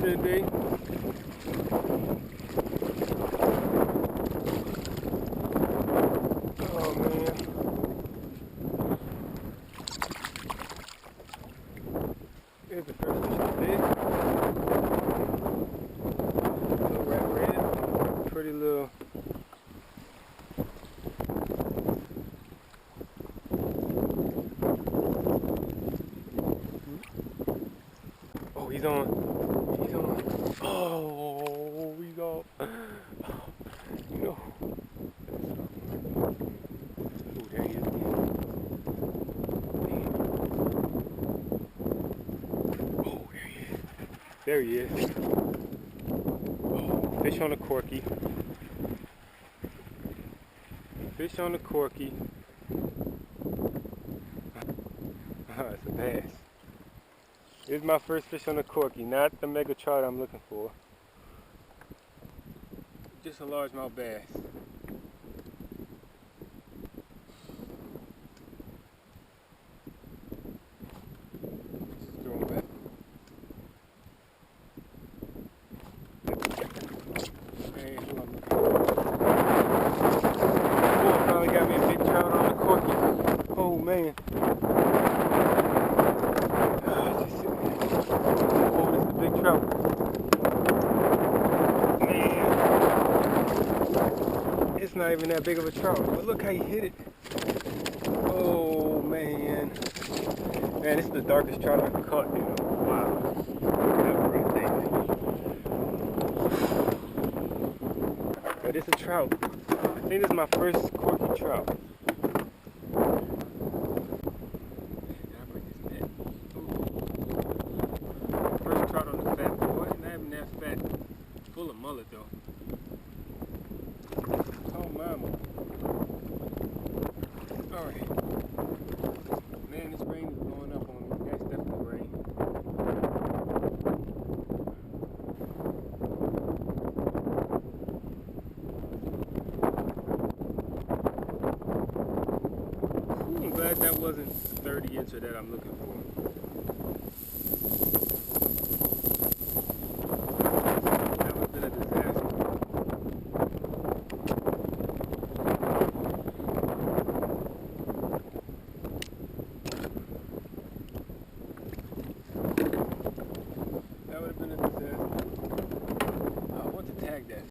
end of the day. Oh man. Here's the first fish of the day. Little rat red. Pretty little. Oh, he's on. He's on. Oh, he's off. No. Oh, there he is. Oh, there he is. There he is. Oh, fish on the Corky. Fish on the Corky. It's a bass. Here's my first fish on the Corky, not the mega trout I'm looking for. Just a largemouth bass. Just throw him back. Hey, who I'm looking for? Oh, finally got me a big trout on the Corky. Oh man. Big trout. Man. It's not even that big of a trout, but look how he hit it. Oh man. Man, this is the darkest trout I've caught, you know. Wow. That breathtaking. But it's a trout. I think this is my first Corky trout. Full of mullet though. Oh mama. Alright. Man, this rain is blowing up on me. That's definitely rain. Ooh, I'm glad that wasn't 30 incher that I'm looking for.